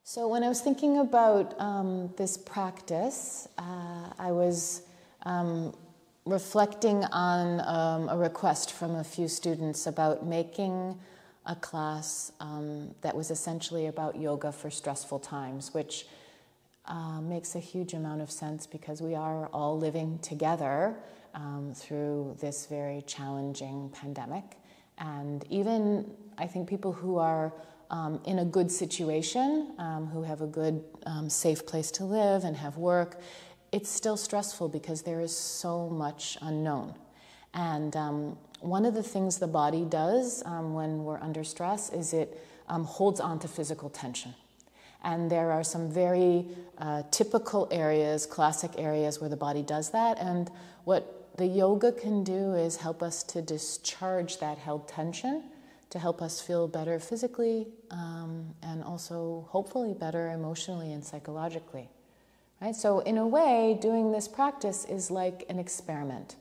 So when I was thinking about this practice, I was reflecting on a request from a few students about making a class that was essentially about yoga for stressful times, which makes a huge amount of sense because we are all living together through this very challenging pandemic. And even, I think, people who are in a good situation, who have a good, safe place to live and have work, it's still stressful because there is so much unknown. And one of the things the body does when we're under stress is it holds on to physical tension. And there are some very typical areas, classic areas where the body does that. And what the yoga can do is help us to discharge that held tension, to help us feel better physically and also hopefully better emotionally and psychologically. Right? So in a way, doing this practice is like an experiment.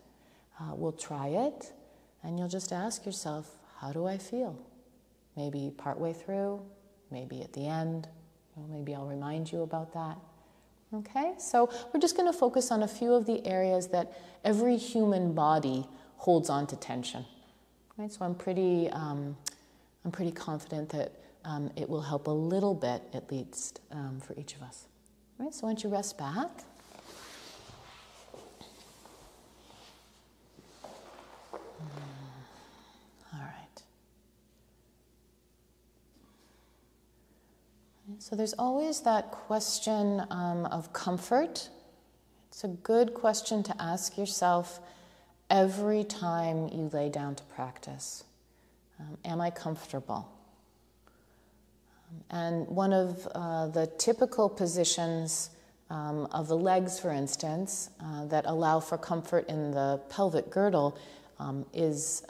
We'll try it, and you'll just ask yourself, how do I feel? Maybe partway through, maybe at the end. Maybe I'll remind you about that. Okay, so we're just going to focus on a few of the areas that every human body holds on to tension. Right, so I'm pretty confident that it will help a little bit, at least, for each of us. Right, so why don't you rest back? All right. So there's always that question of comfort. It's a good question to ask yourself every time you lay down to practice. Am I comfortable? And one of the typical positions of the legs, for instance, that allow for comfort in the pelvic girdle is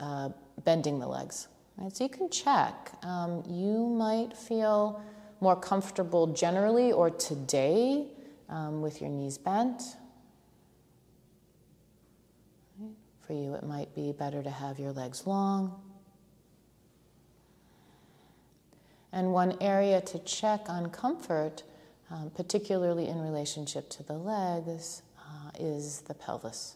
bending the legs. Right? So you can check. You might feel more comfortable generally or today with your knees bent. For you, it might be better to have your legs long. And one area to check on comfort, particularly in relationship to the legs, is the pelvis.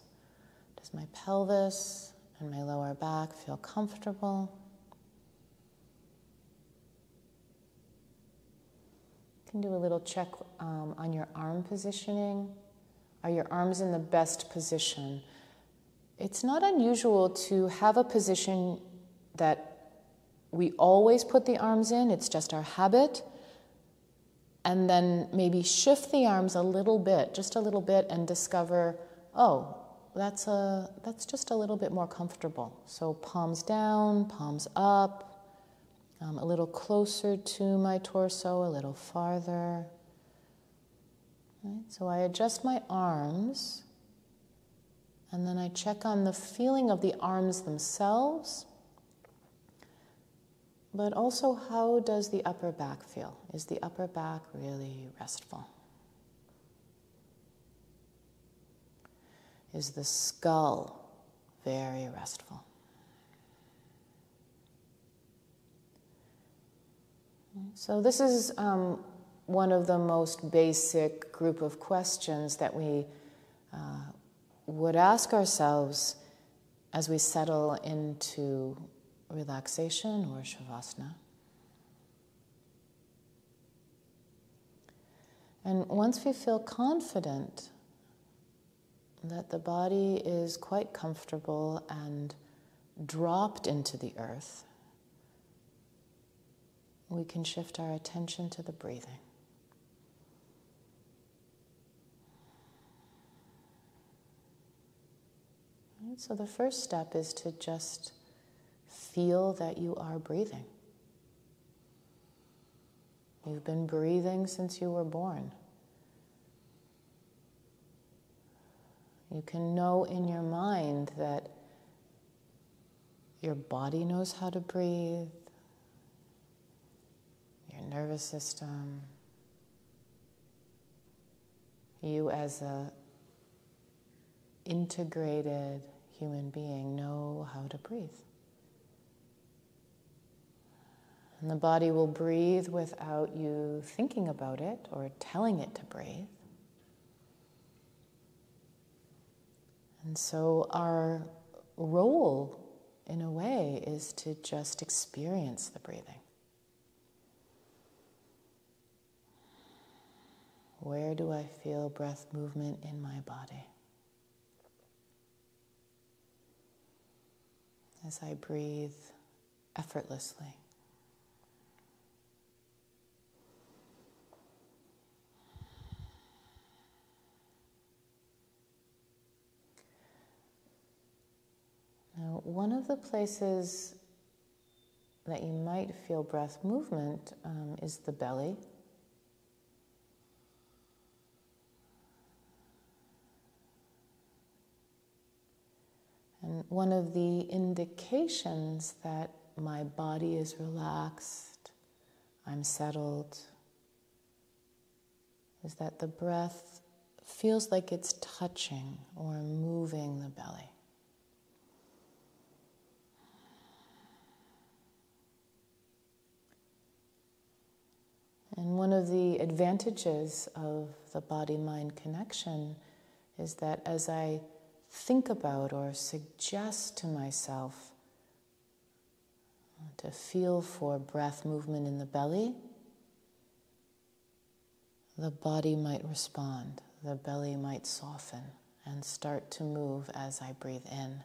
Does my pelvis and my lower back feel comfortable? You can do a little check on your arm positioning. Are your arms in the best position? It's not unusual to have a position that we always put the arms in, it's just our habit, and then maybe shift the arms a little bit, just a little bit, and discover, oh, that's just a little bit more comfortable. So palms down, palms up, a little closer to my torso, a little farther. Right? So I adjust my arms, and then I check on the feeling of the arms themselves, but also how does the upper back feel? Is the upper back really restful? Is the skull very restful? So this is one of the most basic group of questions that we would ask ourselves as we settle into relaxation or shavasana. And once we feel confident that the body is quite comfortable and dropped into the earth, we can shift our attention to the breathing. Right, so the first step is to just feel that you are breathing. You've been breathing since you were born. You can know in your mind that your body knows how to breathe, your nervous system, you as an integrated human being know how to breathe. And the body will breathe without you thinking about it or telling it to breathe. And so our role, in a way, is to just experience the breathing. Where do I feel breath movement in my body? As I breathe effortlessly. Now, one of the places that you might feel breath movement is the belly. And one of the indications that my body is relaxed, I'm settled, is that the breath feels like it's touching or moving the belly. And one of the advantages of the body-mind connection is that as I think about or suggest to myself to feel for breath movement in the belly, the body might respond, the belly might soften and start to move as I breathe in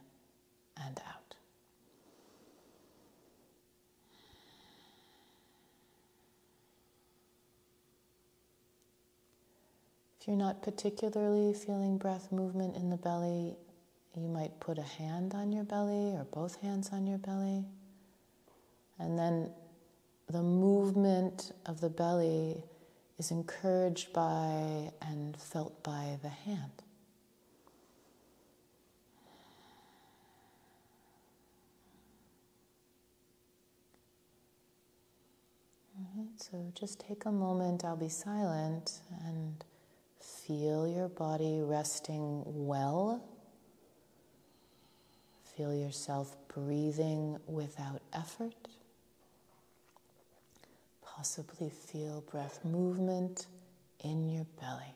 and out. If you're not particularly feeling breath movement in the belly, you might put a hand on your belly or both hands on your belly. And then the movement of the belly is encouraged by and felt by the hand. All right, so just take a moment, I'll be silent, and feel your body resting well. Feel yourself breathing without effort. Possibly feel breath movement in your belly.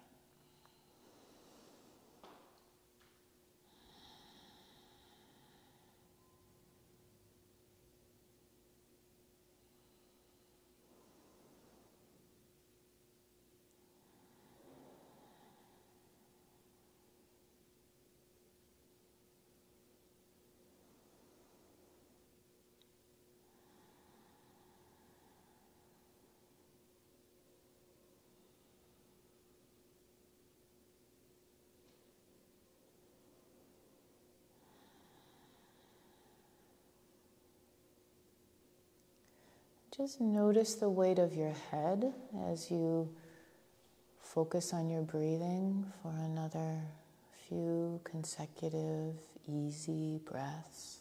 Just notice the weight of your head as you focus on your breathing for another few consecutive, easy breaths.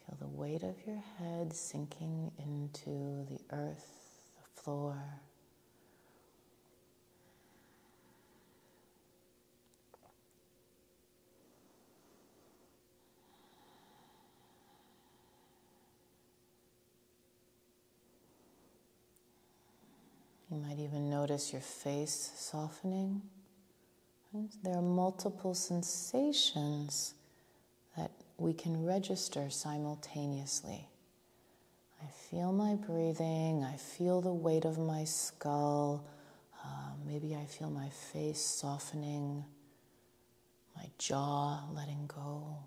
Feel the weight of your head sinking into the earth, the floor. You might even notice your face softening. There are multiple sensations that we can register simultaneously. I feel my breathing, I feel the weight of my skull, maybe I feel my face softening, my jaw letting go.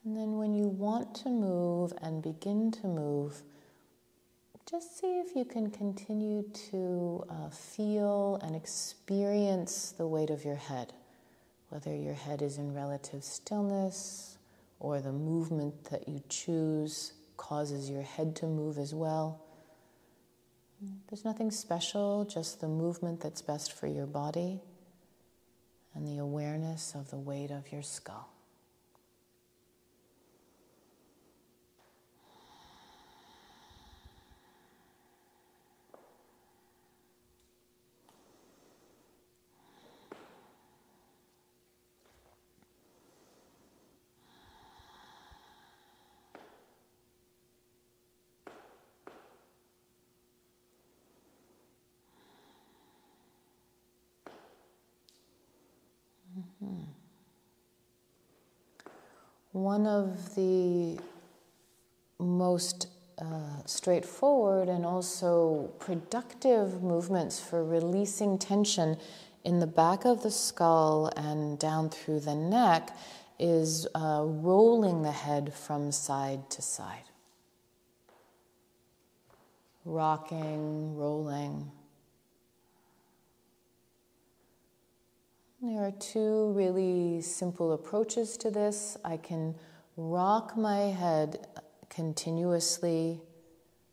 And then when you want to move and begin to move, just see if you can continue to feel and experience the weight of your head, whether your head is in relative stillness or the movement that you choose causes your head to move as well. There's nothing special, just the movement that's best for your body and the awareness of the weight of your skull. One of the most straightforward and also productive movements for releasing tension in the back of the skull and down through the neck is rolling the head from side to side. Rocking, rolling. There are two really simple approaches to this. I can rock my head continuously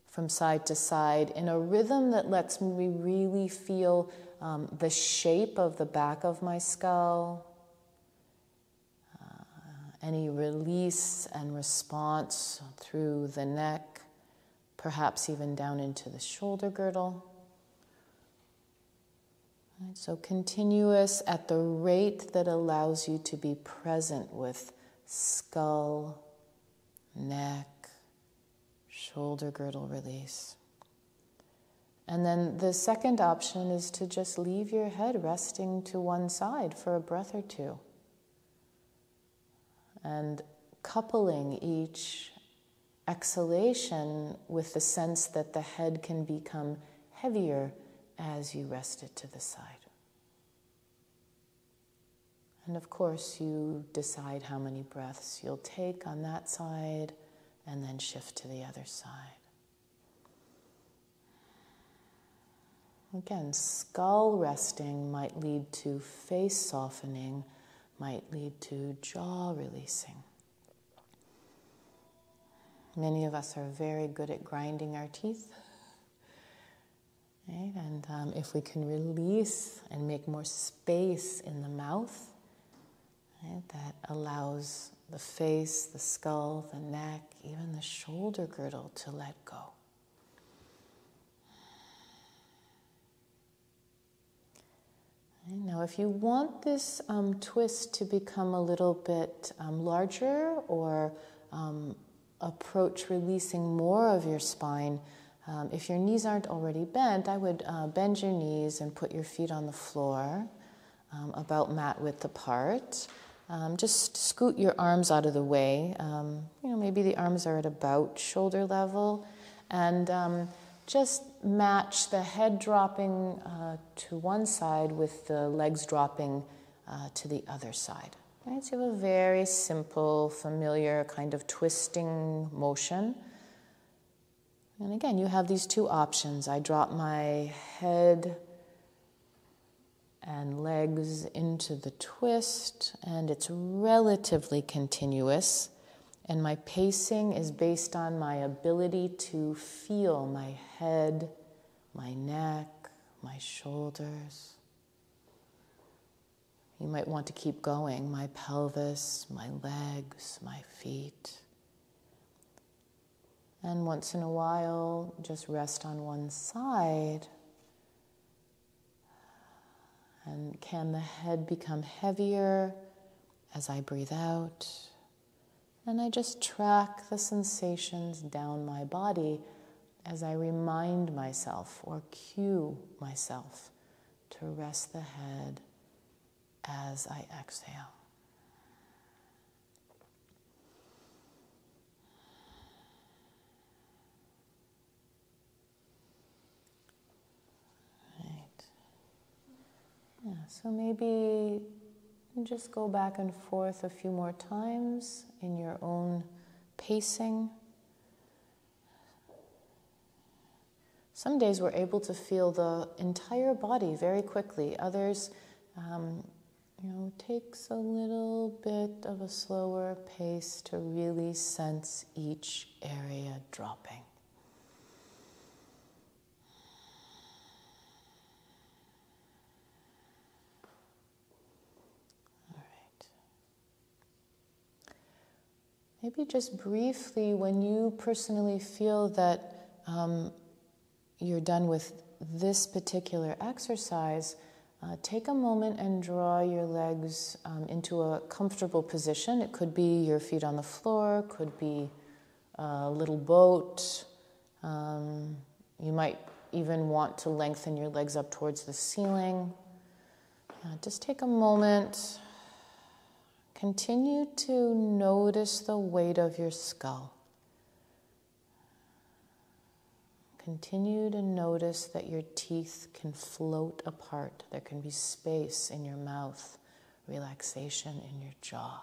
from side to side in a rhythm that lets me really feel the shape of the back of my skull, any release and response through the neck, perhaps even down into the shoulder girdle. Right, so continuous at the rate that allows you to be present with skull, neck, shoulder girdle release. And then the second option is to just leave your head resting to one side for a breath or two. And coupling each exhalation with the sense that the head can become heavier as you rest it to the side. And of course, you decide how many breaths you'll take on that side and then shift to the other side. Again, skull resting might lead to face softening, might lead to jaw releasing. Many of us are very good at grinding our teeth. Right? And if we can release and make more space in the mouth, right, that allows the face, the skull, the neck, even the shoulder girdle to let go. Right, now, if you want this twist to become a little bit larger or approach releasing more of your spine, if your knees aren't already bent, I would bend your knees and put your feet on the floor, about mat width apart. Just scoot your arms out of the way. Maybe the arms are at about shoulder level, and just match the head dropping to one side with the legs dropping to the other side. Right? So you have a very simple, familiar kind of twisting motion. And again, you have these two options. I drop my head and legs into the twist, and it's relatively continuous. And my pacing is based on my ability to feel my head, my neck, my shoulders. You might want to keep going, my pelvis, my legs, my feet. And once in a while, just rest on one side. And can the head become heavier as I breathe out? And I just track the sensations down my body as I remind myself or cue myself to rest the head as I exhale. Yeah, so maybe just go back and forth a few more times in your own pacing. Some days we're able to feel the entire body very quickly. Others, takes a little bit of a slower pace to really sense each area dropping. Maybe just briefly, when you personally feel that you're done with this particular exercise, take a moment and draw your legs into a comfortable position. It could be your feet on the floor, could be a little boat. You might even want to lengthen your legs up towards the ceiling. Just take a moment continue to notice the weight of your skull. Continue to notice that your teeth can float apart. There can be space in your mouth, relaxation in your jaw.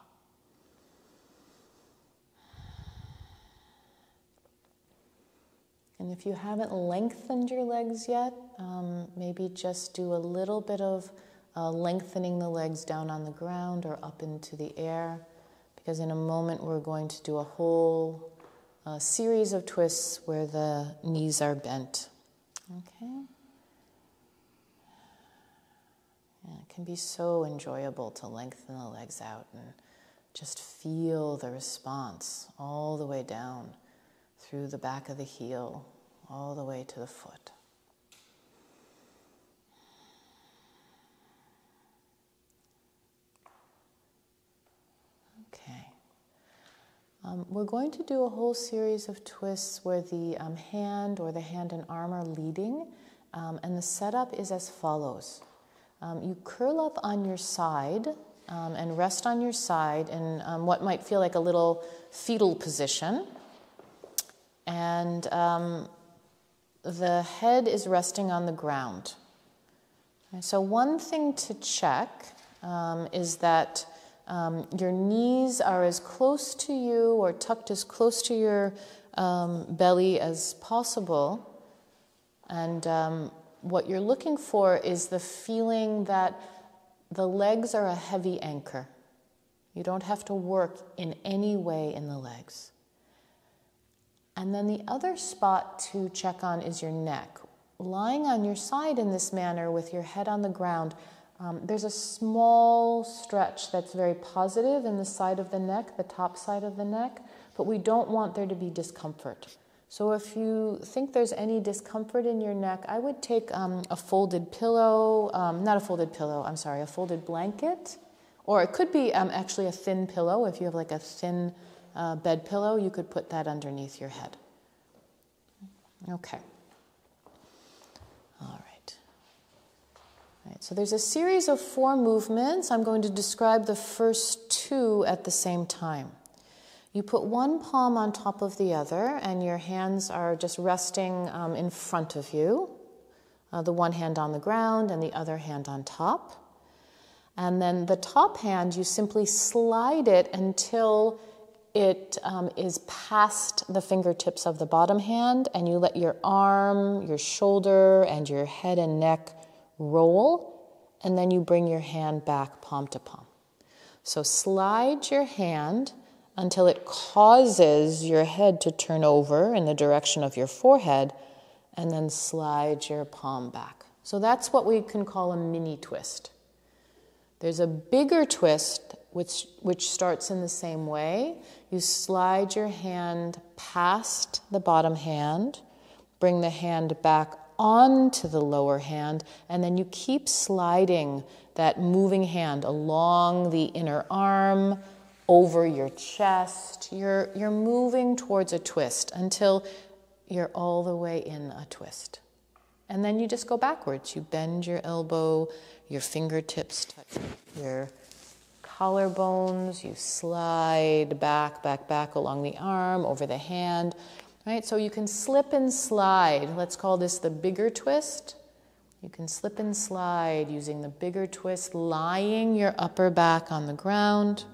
And if you haven't lengthened your legs yet, maybe just do a little bit of lengthening the legs down on the ground or up into the air, because in a moment we're going to do a whole series of twists where the knees are bent. Okay? Yeah, it can be so enjoyable to lengthen the legs out and just feel the response all the way down through the back of the heel, all the way to the foot. Okay. We're going to do a whole series of twists where the hand or the hand and arm are leading, and the setup is as follows. You curl up on your side and rest on your side in what might feel like a little fetal position. And the head is resting on the ground. Okay, so one thing to check is that your knees are as close to you or tucked as close to your belly as possible. And what you're looking for is the feeling that the legs are a heavy anchor. You don't have to work in any way in the legs. And then the other spot to check on is your neck. Lying on your side in this manner with your head on the ground, there's a small stretch that's very positive in the side of the neck, the top side of the neck, but we don't want there to be discomfort. So if you think there's any discomfort in your neck, I would take a folded pillow, a folded blanket, or it could be actually a thin pillow. If you have like a thin bed pillow, you could put that underneath your head. Okay. All right. So there's a series of 4 movements. I'm going to describe the first 2 at the same time. You put one palm on top of the other, and your hands are just resting in front of you. The one hand on the ground and the other hand on top. And then the top hand, you simply slide it until it is past the fingertips of the bottom hand, and you let your arm, your shoulder, and your head and neck roll, and then you bring your hand back palm to palm. So slide your hand until it causes your head to turn over in the direction of your forehead, and then slide your palm back. So that's what we can call a mini twist. There's a bigger twist which starts in the same way. You slide your hand past the bottom hand, bring the hand back onto the lower hand, and then you keep sliding that moving hand along the inner arm, over your chest. You're moving towards a twist until you're all the way in a twist. And then you just go backwards. You bend your elbow, your fingertips touch your collarbones, you slide back along the arm, over the hand. Right? So you can slip and slide. Let's call this the bigger twist. You can slip and slide using the bigger twist, lying your upper back on the ground.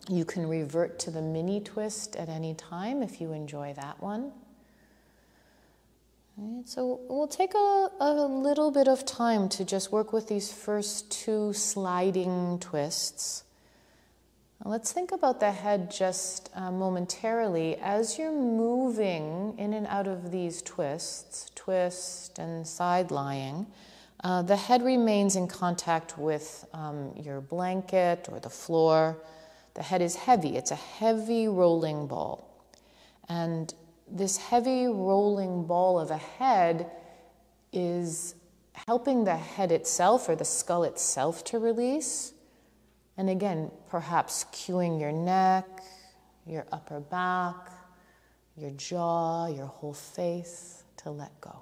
You can revert to the mini twist at any time if you enjoy that one. Right, so we'll take a little bit of time to just work with these first 2 sliding twists. Now let's think about the head just momentarily. As you're moving in and out of these twists, twist and side lying, the head remains in contact with your blanket or the floor. The head is heavy. It's a heavy rolling ball. And this heavy rolling ball of a head is helping the head itself or the skull itself to release. And again, perhaps cueing your neck, your upper back, your jaw, your whole face to let go.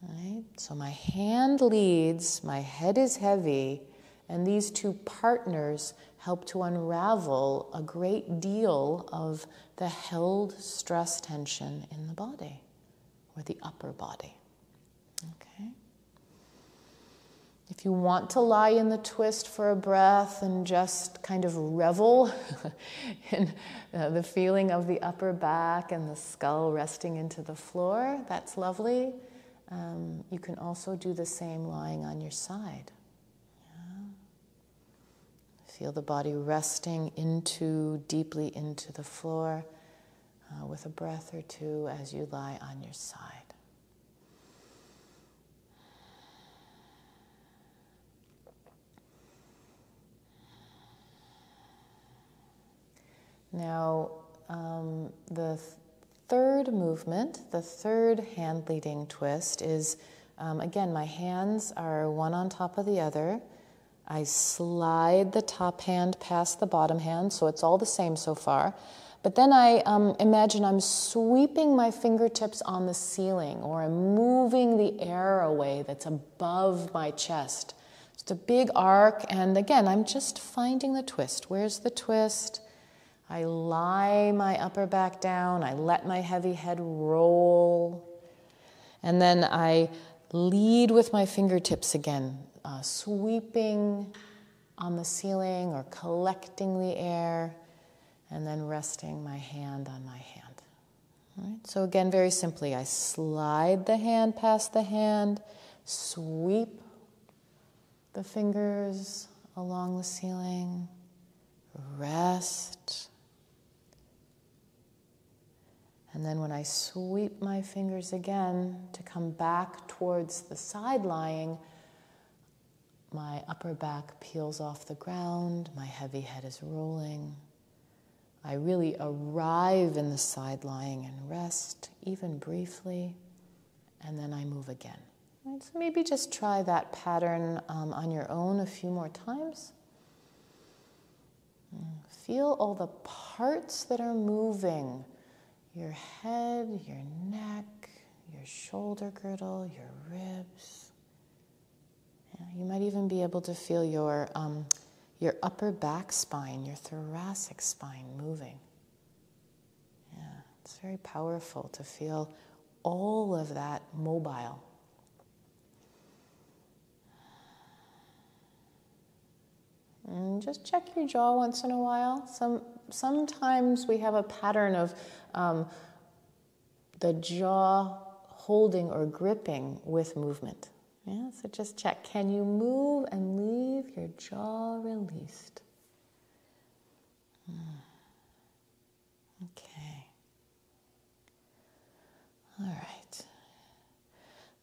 All right? So my hand leads, my head is heavy, And these two partners help to unravel a great deal of the held stress tension in the body, or the upper body. Okay? If you want to lie in the twist for a breath and just kind of revel in the feeling of the upper back and the skull resting into the floor, that's lovely. You can also do the same lying on your side. Yeah. Feel the body resting deeply into the floor with a breath or two as you lie on your side. Now, the third movement, the third hand leading twist is, again, my hands are one on top of the other. I slide the top hand past the bottom hand, so it's all the same so far. But then I imagine I'm sweeping my fingertips on the ceiling, or I'm moving the air away that's above my chest. Just a big arc, and again, I'm just finding the twist. Where's the twist? I lie my upper back down, I let my heavy head roll, and then I lead with my fingertips again, sweeping on the ceiling or collecting the air, and then resting my hand on my hand. All right? So again, very simply, I slide the hand past the hand, sweep the fingers along the ceiling, rest. And then when I sweep my fingers again to come back towards the side lying, my upper back peels off the ground, my heavy head is rolling. I really arrive in the side lying and rest, even briefly, and then I move again. Right, so maybe just try that pattern on your own a few more times. Feel all the parts that are moving. Your head, your neck, your shoulder girdle, your ribs. Yeah, you might even be able to feel your upper back spine, your thoracic spine moving. Yeah, it's very powerful to feel all of that mobile. And just check your jaw once in a while. Sometimes we have a pattern of the jaw holding or gripping with movement. Yeah, so just check. Can you move and leave your jaw released? Okay. All right.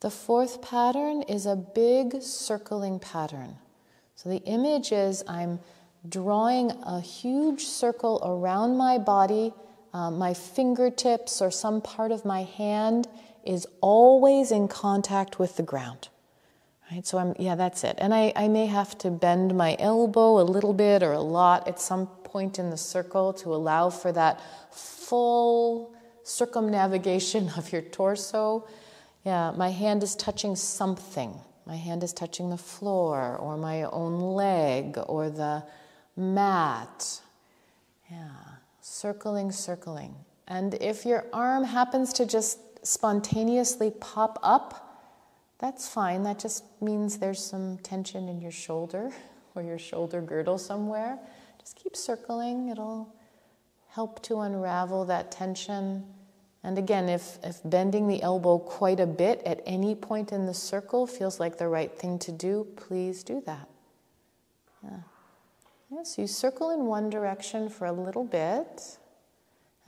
The fourth pattern is a big circling pattern. So the image is I'm drawing a huge circle around my body. My fingertips or some part of my hand is always in contact with the ground. Right? So that's it. And I may have to bend my elbow a little bit or a lot at some point in the circle to allow for that full circumnavigation of your torso. Yeah, my hand is touching something. My hand is touching the floor or my own leg or the mat. Yeah, circling. And if your arm happens to just spontaneously pop up, that's fine. That just means there's some tension in your shoulder or your shoulder girdle somewhere. Just keep circling. It'll help to unravel that tension. And again, if bending the elbow quite a bit at any point in the circle feels like the right thing to do, please do that. Yeah, so you circle in one direction for a little bit,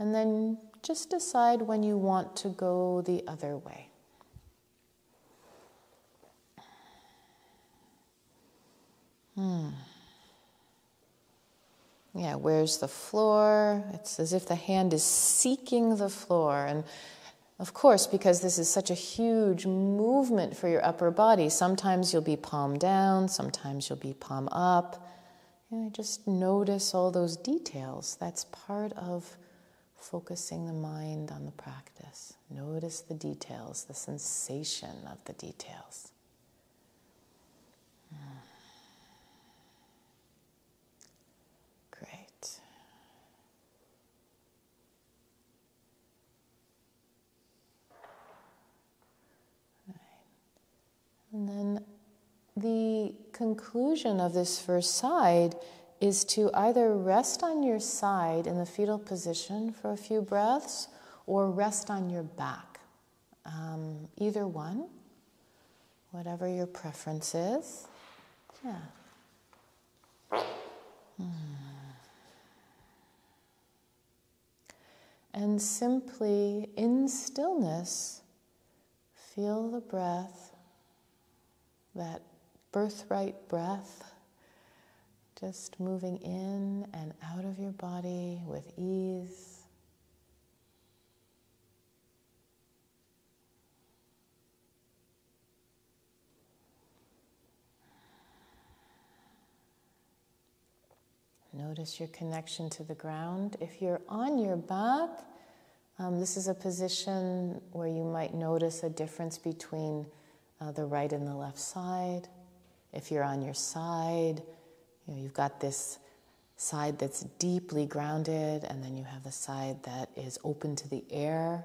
and then just decide when you want to go the other way. Yeah, where's the floor? It's as if the hand is seeking the floor. And of course, because this is such a huge movement for your upper body, sometimes you'll be palm down, sometimes you'll be palm up. Just notice all those details. That's part of focusing the mind on the practice. Notice the details, the sensation of the details. And then the conclusion of this first side is to either rest on your side in the fetal position for a few breaths or rest on your back. Either one, whatever your preference is. Yeah. And simply, in stillness, feel the breath, that birthright breath, just moving in and out of your body with ease. Notice your connection to the ground. If you're on your back, this is a position where you might notice a difference between the right and the left side. If you're on your side, you've got this side that's deeply grounded, and then you have the side that is open to the air.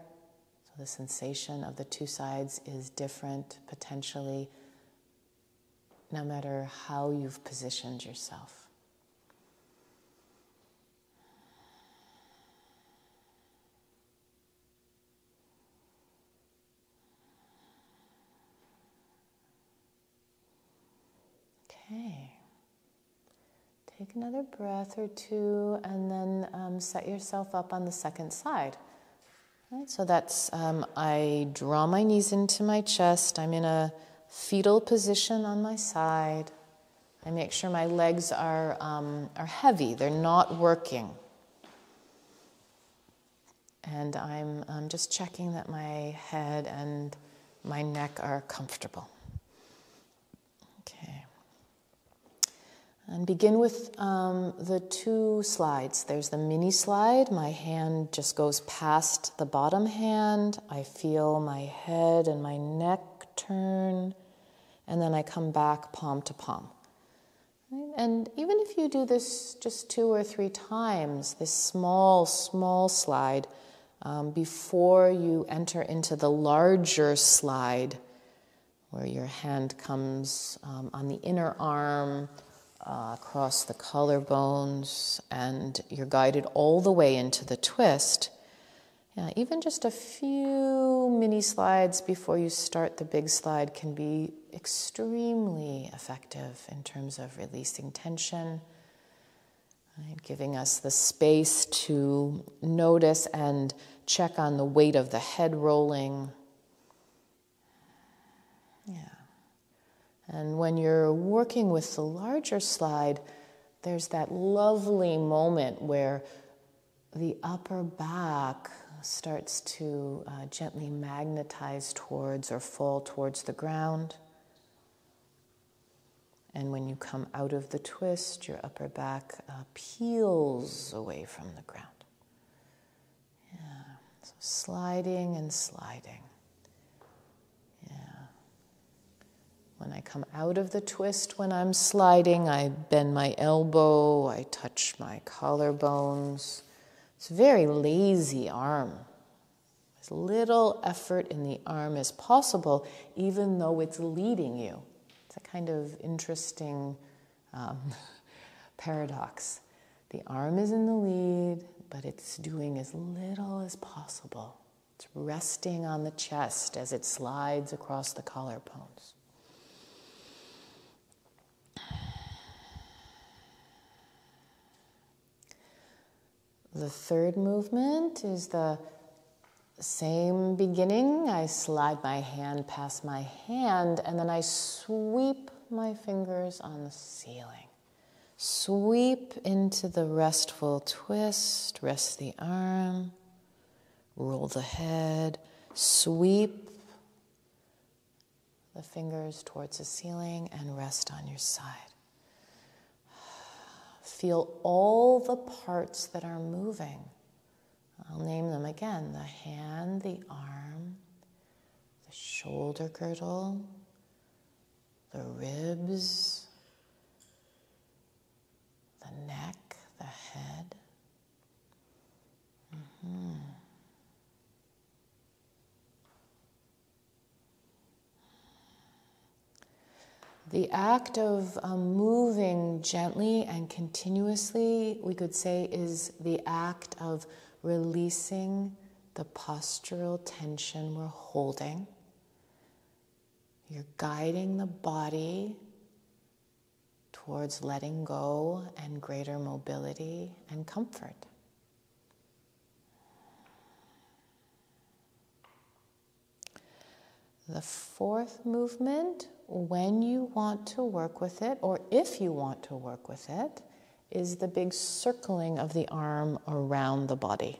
So the sensation of the two sides is different, potentially, no matter how you've positioned yourself. Okay, take another breath or two, and then set yourself up on the second side. Right, so that's, I draw my knees into my chest. I'm in a fetal position on my side. I make sure my legs are heavy. They're not working. And I'm just checking that my head and my neck are comfortable. Okay. And begin with the two slides. There's the mini slide. My hand just goes past the bottom hand. I feel my head and my neck turn. And then I come back palm to palm. Right? And even if you do this just 2 or 3 times, this small slide, before you enter into the larger slide, where your hand comes on the inner arm, across the collarbones, and you're guided all the way into the twist. Yeah, even just a few mini slides before you start the big slide can be extremely effective in terms of releasing tension, right? Giving us the space to notice and check on the weight of the head rolling. Yeah. And when you're working with the larger slide, there's that lovely moment where the upper back starts to gently magnetize towards or fall towards the ground. And when you come out of the twist, your upper back peels away from the ground. Yeah, so sliding and sliding. When I come out of the twist, when I'm sliding, I bend my elbow, I touch my collarbones. It's a very lazy arm. As little effort in the arm as possible, even though it's leading you. It's a kind of interesting paradox. The arm is in the lead, but it's doing as little as possible. It's resting on the chest as it slides across the collarbones. The third movement is the same beginning. I slide my hand past my hand, and then I sweep my fingers on the ceiling. Sweep into the restful twist, rest the arm, roll the head, sweep the fingers towards the ceiling, and rest on your side. Feel all the parts that are moving. I'll name them again: the hand, the arm, the shoulder girdle, the ribs, the neck, the head. The act of moving gently and continuously, we could say, is the act of releasing the postural tension we're holding. You're guiding the body towards letting go and greater mobility and comfort. The fourth movement, when you want to work with it, or if you want to work with it, is the big circling of the arm around the body,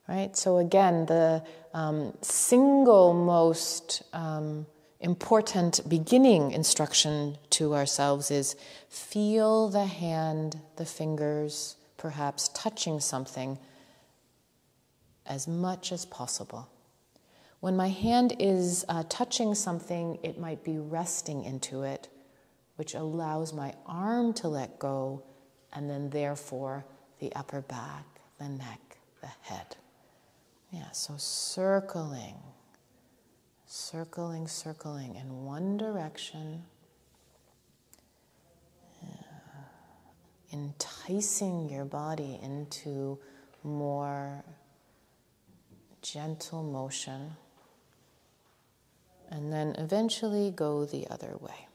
right? So again, the single most important beginning instruction to ourselves is feel the hand, the fingers, perhaps touching something as much as possible. When my hand is touching something, it might be resting into it, which allows my arm to let go, and then therefore the upper back, the neck, the head. Yeah, so circling in one direction, enticing your body into more gentle motion, and then eventually go the other way.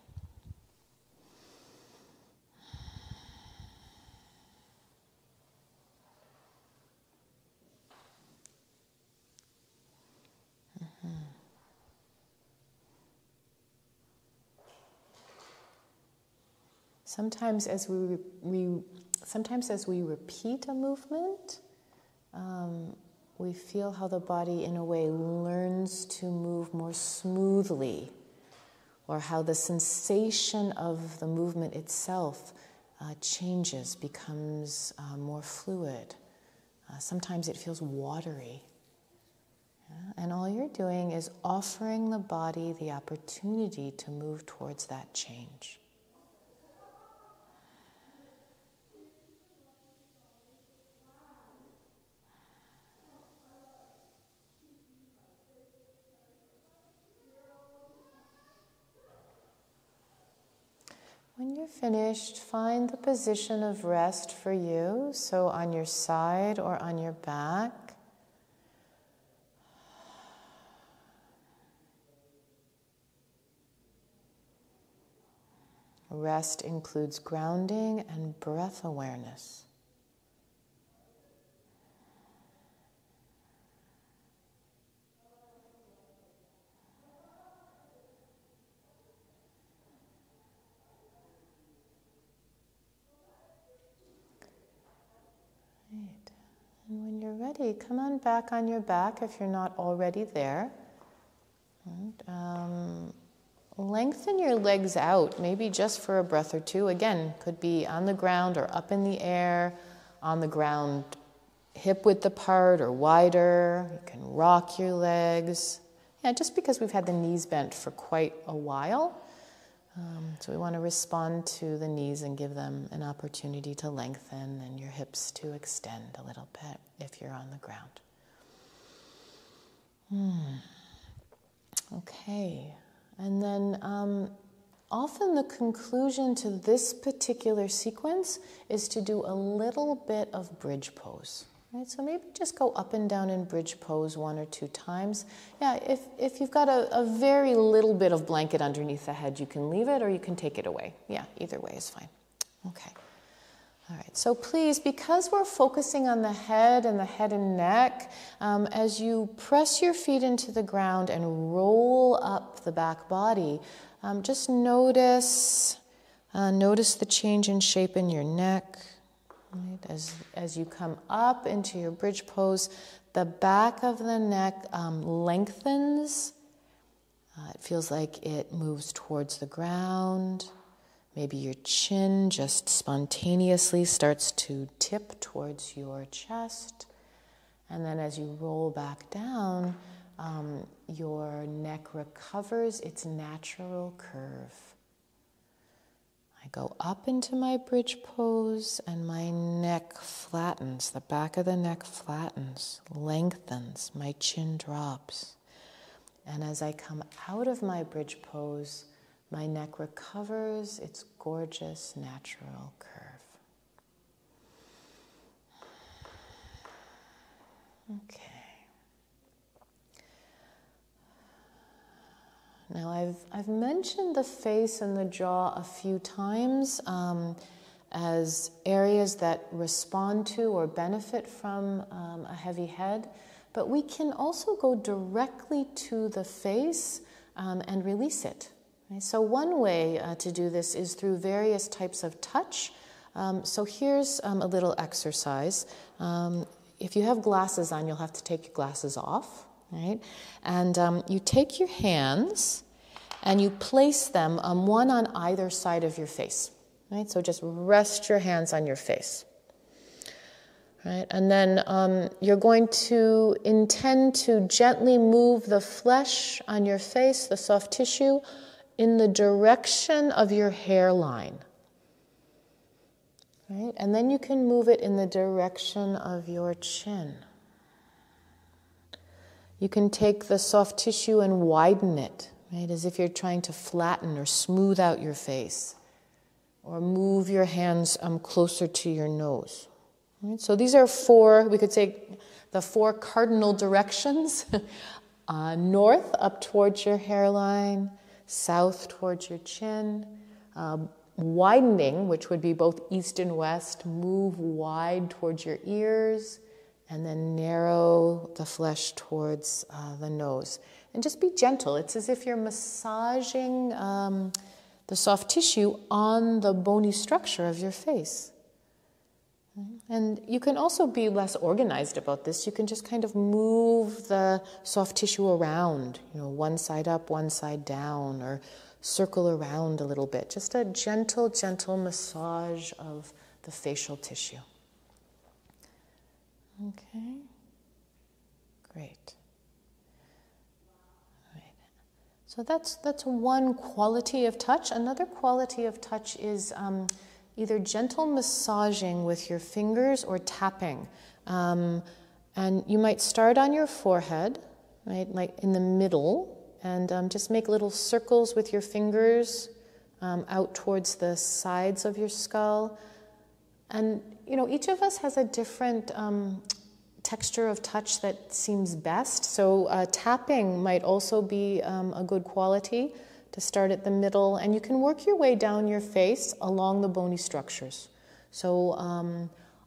Sometimes as we repeat a movement, we feel how the body in a way learns to move more smoothly, or how the sensation of the movement itself changes, becomes more fluid. Sometimes it feels watery. Yeah? And all you're doing is offering the body the opportunity to move towards that change. When you're finished, find the position of rest for you, so on your side or on your back. Rest includes grounding and breath awareness. And when you're ready, come on back on your back if you're not already there. And, lengthen your legs out, maybe just for a breath or two. Again, could be on the ground or up in the air, on the ground, hip width apart or wider. You can rock your legs. Yeah, just because we've had the knees bent for quite a while. So we want to respond to the knees and give them an opportunity to lengthen and your hips to extend a little bit if you're on the ground. Okay, and then often the conclusion to this particular sequence is to do a little bit of bridge pose. Right, so maybe just go up and down in bridge pose 1 or 2 times. Yeah, if you've got a very little bit of blanket underneath the head, you can leave it or you can take it away. Yeah, either way is fine. Okay. All right, so please, because we're focusing on the head and neck, as you press your feet into the ground and roll up the back body, just notice the change in shape in your neck. Right? As you come up into your bridge pose, the back of the neck lengthens. It feels like it moves towards the ground. Maybe your chin just spontaneously starts to tip towards your chest. And then as you roll back down, your neck recovers its natural curve. I go up into my bridge pose and my neck flattens, the back of the neck flattens, lengthens, my chin drops. And as I come out of my bridge pose, My neck recovers its gorgeous natural curve. Okay. Now I've mentioned the face and the jaw a few times as areas that respond to or benefit from a heavy head, but we can also go directly to the face and release it. Right? So one way to do this is through various types of touch. So here's a little exercise. If you have glasses on, you'll have to take your glasses off, right? And you take your hands and you place them one on either side of your face, right? So just rest your hands on your face, right? And then you're going to intend to gently move the flesh on your face, the soft tissue, in the direction of your hairline. Right? And then you can move it in the direction of your chin. You can take the soft tissue and widen it, right? As if you're trying to flatten or smooth out your face. Or move your hands closer to your nose. Right? So these are four, we could say, the four cardinal directions. North, up towards your hairline. South, towards your chin. Widening, which would be both east and west, move wide towards your ears, and then narrow the flesh towards the nose. And just be gentle. It's as if you're massaging the soft tissue on the bony structure of your face. And you can also be less organized about this. You can just kind of move the soft tissue around, one side up, one side down, or circle around a little bit. Just a gentle, gentle massage of the facial tissue. Okay. Great. All right. So that's one quality of touch. Another quality of touch is either gentle massaging with your fingers or tapping. And you might start on your forehead, right, like in the middle, and just make little circles with your fingers out towards the sides of your skull. And, each of us has a different texture of touch that seems best. So tapping might also be a good quality to start at the middle. And you can work your way down your face along the bony structures. So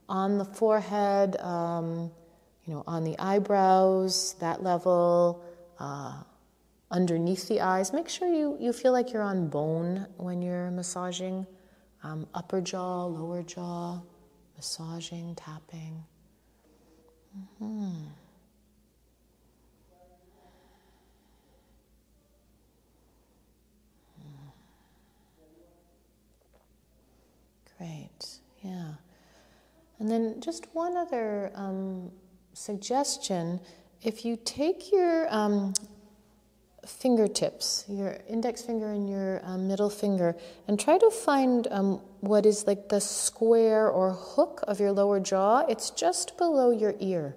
on the forehead, on the eyebrows, that level, underneath the eyes. Make sure you feel like you're on bone when you're massaging. Upper jaw, lower jaw, massaging, tapping. Mm-hmm. Great, yeah. And then just one other suggestion. If you take your fingertips, your index finger and your middle finger, and try to find what is like the square or hook of your lower jaw. It's just below your ear,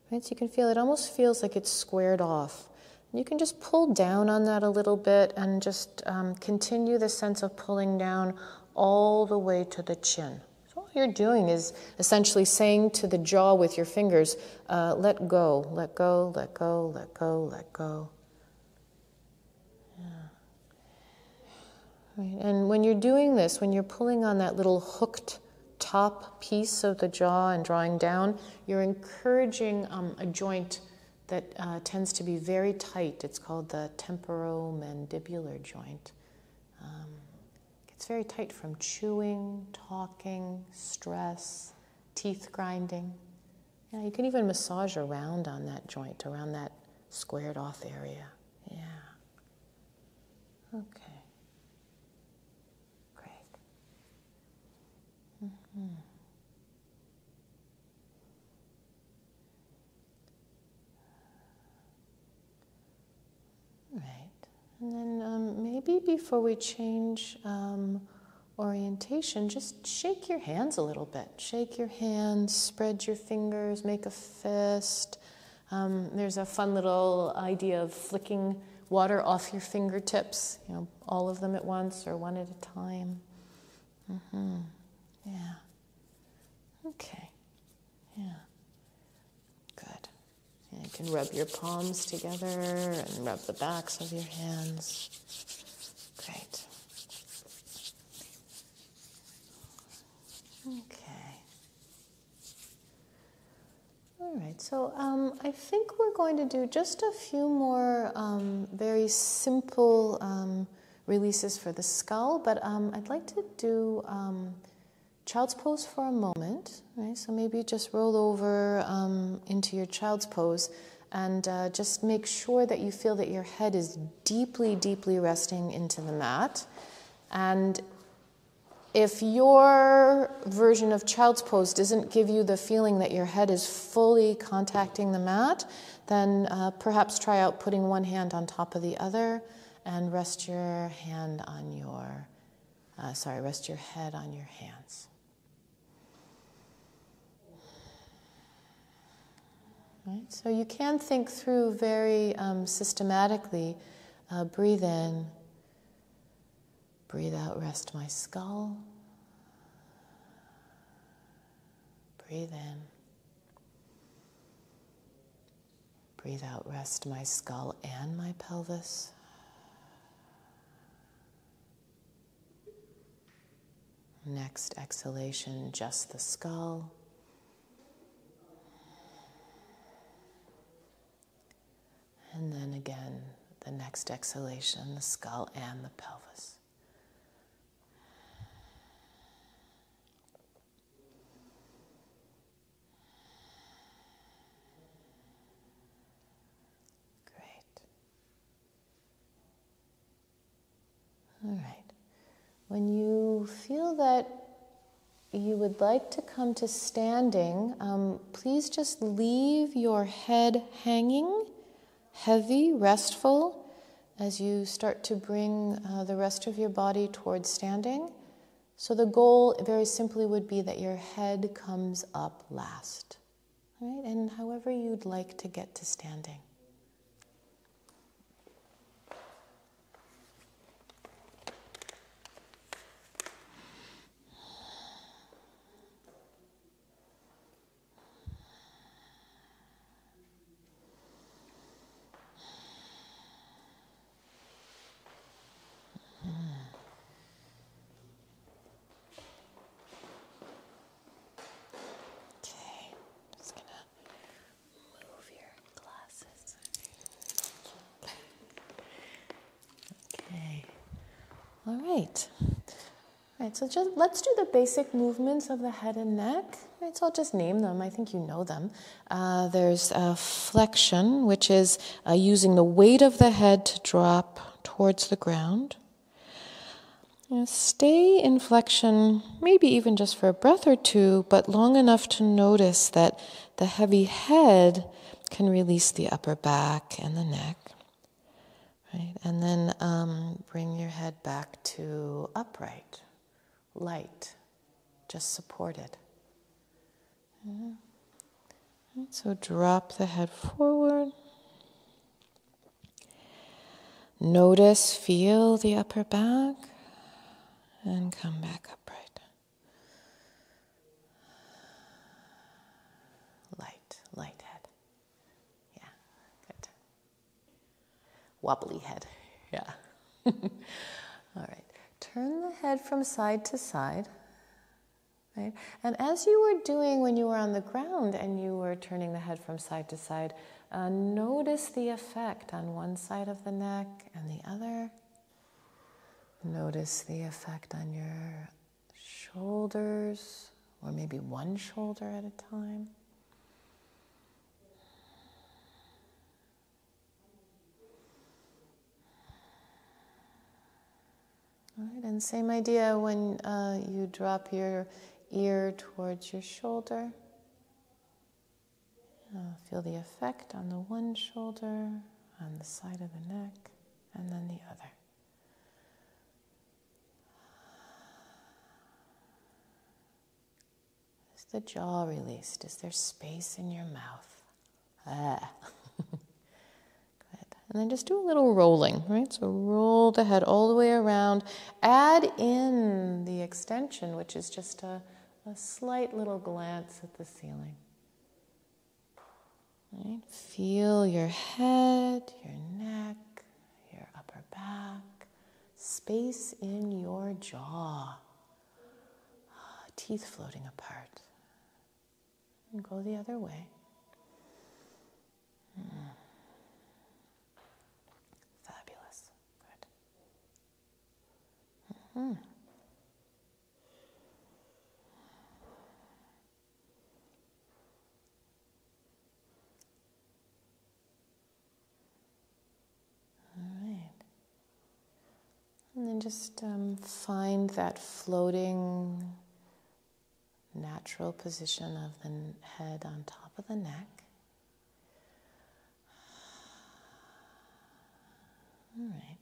right? So you can feel it almost feels like it's squared off. And you can just pull down on that a little bit and just continue the sense of pulling down all the way to the chin. So all you're doing is essentially saying to the jaw with your fingers, let go, let go, let go, let go, let go. Right. And when you're doing this, when you're pulling on that little hooked top piece of the jaw and drawing down, you're encouraging a joint that tends to be very tight. It's called the temporomandibular joint. It's very tight from chewing, talking, stress, teeth grinding. Yeah, you can even massage around on that joint, around that squared off area. Yeah. Okay. Mm-hmm. Right. And then maybe before we change orientation, just shake your hands a little bit. Shake your hands, spread your fingers, make a fist. There's a fun little idea of flicking water off your fingertips, all of them at once or one at a time. Yeah. Okay. Yeah. Good. And you can rub your palms together and rub the backs of your hands. Great. Okay. All right, so I think we're going to do just a few more very simple releases for the skull, but I'd like to do child's pose for a moment, right? So maybe just roll over into your child's pose and just make sure that you feel that your head is deeply, deeply resting into the mat. And if your version of child's pose doesn't give you the feeling that your head is fully contacting the mat, then perhaps try out putting one hand on top of the other and rest your hand on your, rest your head on your hands. Right? So you can think through very systematically. Breathe in. Breathe out, rest my skull. Breathe in. Breathe out, rest my skull and my pelvis. Next exhalation, just the skull. And then again, the next exhalation, the skull and the pelvis. All right. When you feel that you would like to come to standing, please just leave your head hanging, heavy, restful, as you start to bring the rest of your body towards standing. So the goal, very simply, would be that your head comes up last, right? And however you'd like to get to standing. All right. All right, so let's do the basic movements of the head and neck. All right, so I'll just name them. I think you know them. There's flexion, which is using the weight of the head to drop towards the ground. Stay in flexion, maybe even just for a breath or two, but long enough to notice that the heavy head can release the upper back and the neck. Right, and then bring your head back to upright, light, just supported. Right, so drop the head forward. Notice, feel the upper back, and come back upright. Light head. Yeah, good. Wobbly head, yeah. All right, turn the head from side to side, right? And as you were doing when you were on the ground and you were turning the head from side to side, notice the effect on one side of the neck and the other. Notice the effect on your shoulders, or maybe one shoulder at a time. All right, and same idea when you drop your ear towards your shoulder. Feel the effect on the one shoulder, on the side of the neck, and then the other. Is the jaw released? Is there space in your mouth? Good. And then just do a little rolling, right? So roll the head all the way around. Add in the extension, which is just a slight little glance at the ceiling. Right? Feel your head, your neck, your upper back, space in your jaw, teeth floating apart. And go the other way. Fabulous. Good. And then just find that floating, natural position of the head on top of the neck. All right.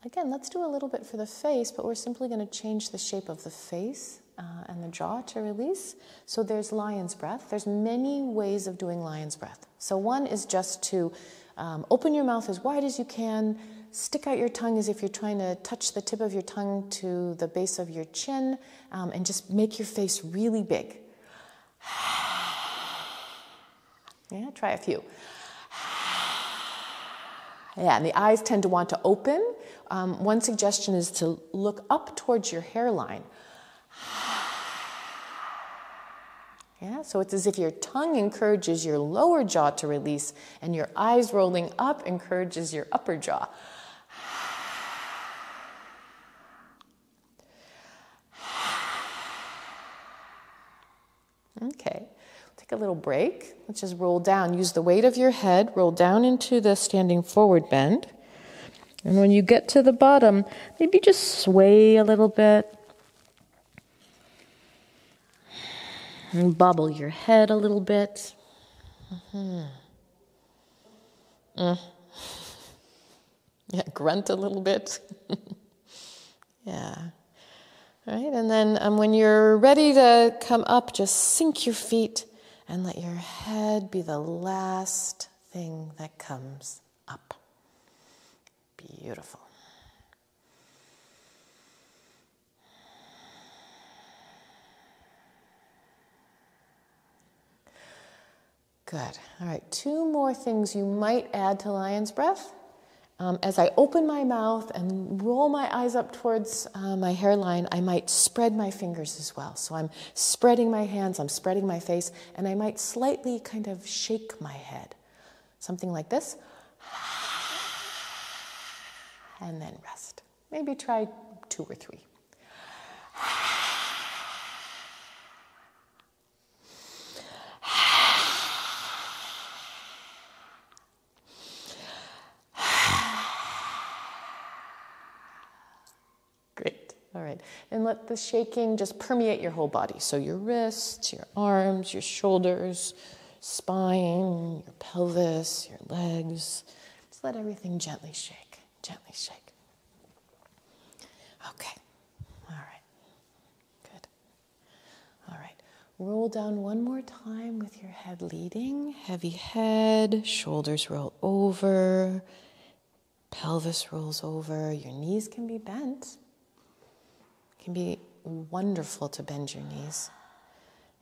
Again, let's do a little bit for the face, but we're simply going to change the shape of the face and the jaw to release. So there's lion's breath. There's many ways of doing lion's breath. So one is just to open your mouth as wide as you can, stick out your tongue as if you're trying to touch the tip of your tongue to the base of your chin, and just make your face really big. Yeah, try a few. Yeah, and the eyes tend to want to open. One suggestion is to look up towards your hairline. Yeah, so it's as if your tongue encourages your lower jaw to release and your eyes rolling up encourages your upper jaw. Okay, take a little break. Let's just roll down. Use the weight of your head, roll down into the standing forward bend. And when you get to the bottom, maybe just sway a little bit. And bobble your head a little bit. Yeah, grunt a little bit. Yeah. All right, and then when you're ready to come up, just sink your feet and let your head be the last thing that comes up. Beautiful. Good. All right, 2 more things you might add to lion's breath. As I open my mouth and roll my eyes up towards my hairline, I might spread my fingers as well. So I'm spreading my hands, I'm spreading my face, and I might slightly kind of shake my head. Something like this. And then rest. Maybe try 2 or 3. Great. All right. And let the shaking just permeate your whole body. So your wrists, your arms, your shoulders, spine, your pelvis, your legs. Just let everything gently shake. Gently shake. Okay. All right. Good. All right. Roll down one more time with your head leading. Heavy head, shoulders roll over, pelvis rolls over. Your knees can be bent. It can be wonderful to bend your knees.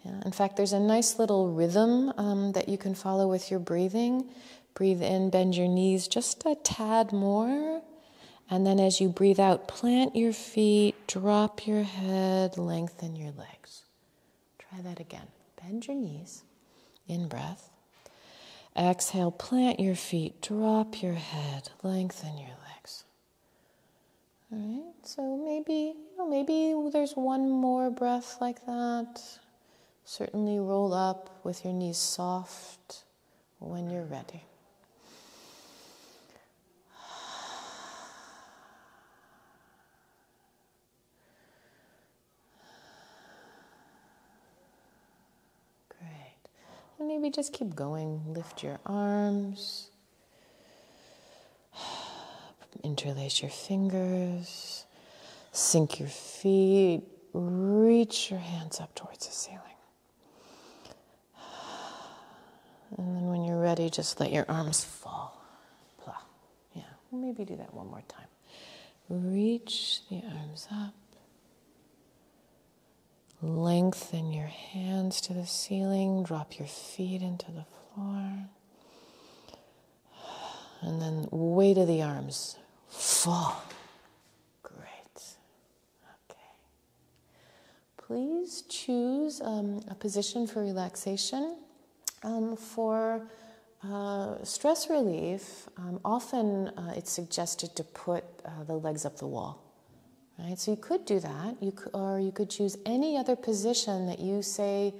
Yeah. In fact, there's a nice little rhythm that you can follow with your breathing. Breathe in, bend your knees just a tad more. And then as you breathe out, plant your feet, drop your head, lengthen your legs. Try that again. Bend your knees, in breath. Exhale, plant your feet, drop your head, lengthen your legs. All right, so maybe there's one more breath like that. Certainly roll up with your knees soft when you're ready. And maybe just keep going. Lift your arms. Interlace your fingers. Sink your feet. Reach your hands up towards the ceiling. And then when you're ready, just let your arms fall. Blah. Maybe do that one more time. Reach the arms up. Lengthen your hands to the ceiling. Drop your feet into the floor. And then weight of the arms. Fall. Great. Okay. Please choose a position for relaxation. For stress relief, often it's suggested to put the legs up the wall. Right? So you could do that, or you could choose any other position that you say,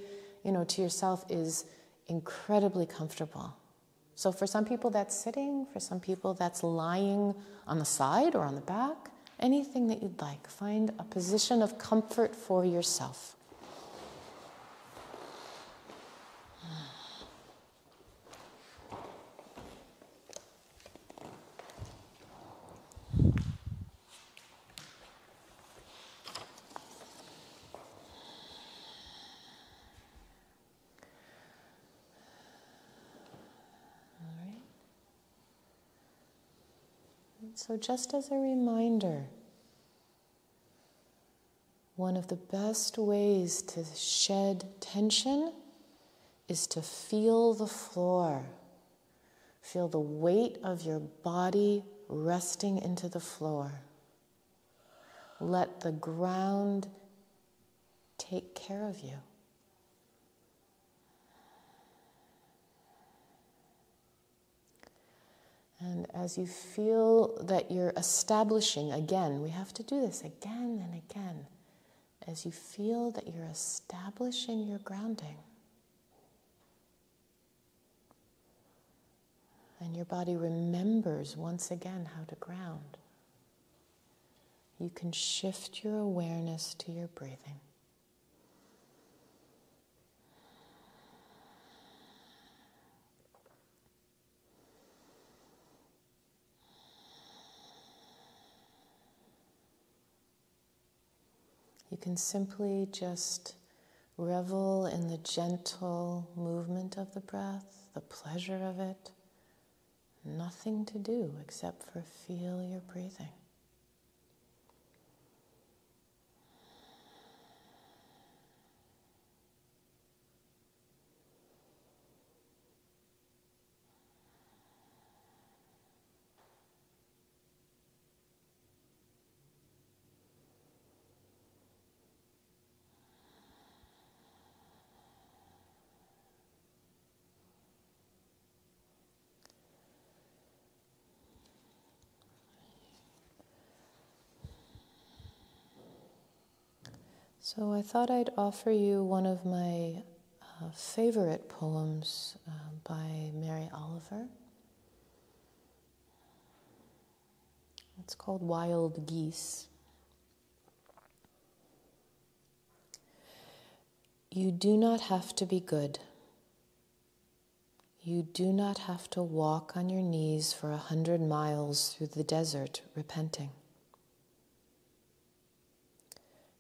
to yourself is incredibly comfortable. So for some people that's sitting, for some people that's lying on the side or on the back, anything that you'd like. Find a position of comfort for yourself. So just as a reminder, one of the best ways to shed tension is to feel the floor. Feel the weight of your body resting into the floor. Let the ground take care of you. And as you feel that you're establishing, again, we have to do this again and again, as you feel that you're establishing your grounding, and your body remembers once again how to ground, you can shift your awareness to your breathing. You can simply just revel in the gentle movement of the breath, the pleasure of it. Nothing to do except for feel your breathing. So I thought I'd offer you one of my favorite poems by Mary Oliver. It's called Wild Geese. You do not have to be good. You do not have to walk on your knees for 100 miles through the desert repenting.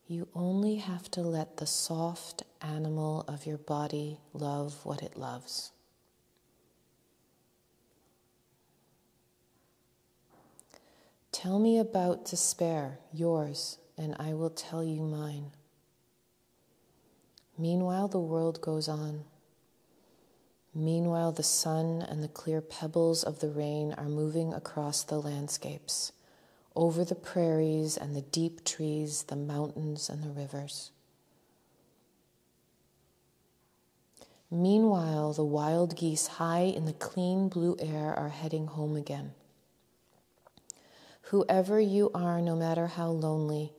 You only have to let the soft animal of your body love what it loves. Tell me about despair, yours, and I will tell you mine. Meanwhile, the world goes on. Meanwhile, the sun and the clear pebbles of the rain are moving across the landscapes, over the prairies and the deep trees, the mountains and the rivers. Meanwhile, the wild geese high in the clean blue air are heading home again. Whoever you are, no matter how lonely,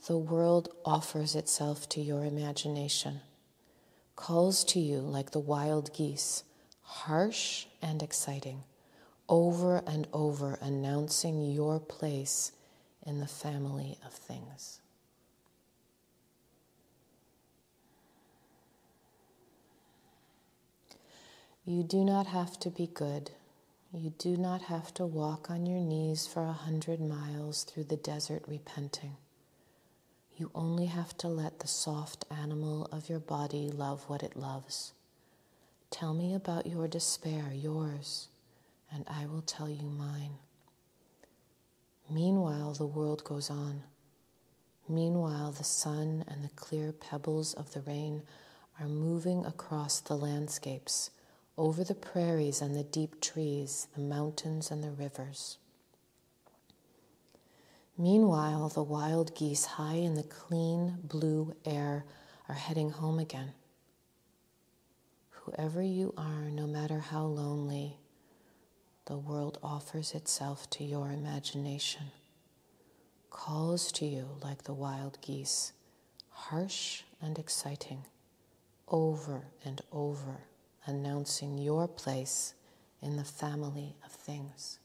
the world offers itself to your imagination, calls to you like the wild geese, harsh and exciting, over and over announcing your place in the family of things. You do not have to be good. You do not have to walk on your knees for 100 miles through the desert repenting. You only have to let the soft animal of your body love what it loves. Tell me about your despair, yours, and I will tell you mine. Meanwhile, the world goes on. Meanwhile, the sun and the clear pebbles of the rain are moving across the landscapes, over the prairies and the deep trees, the mountains and the rivers. Meanwhile, the wild geese high in the clean blue air are heading home again. Whoever you are, no matter how lonely, the world offers itself to your imagination, calls to you like the wild geese, harsh and exciting, over and over, announcing your place in the family of things.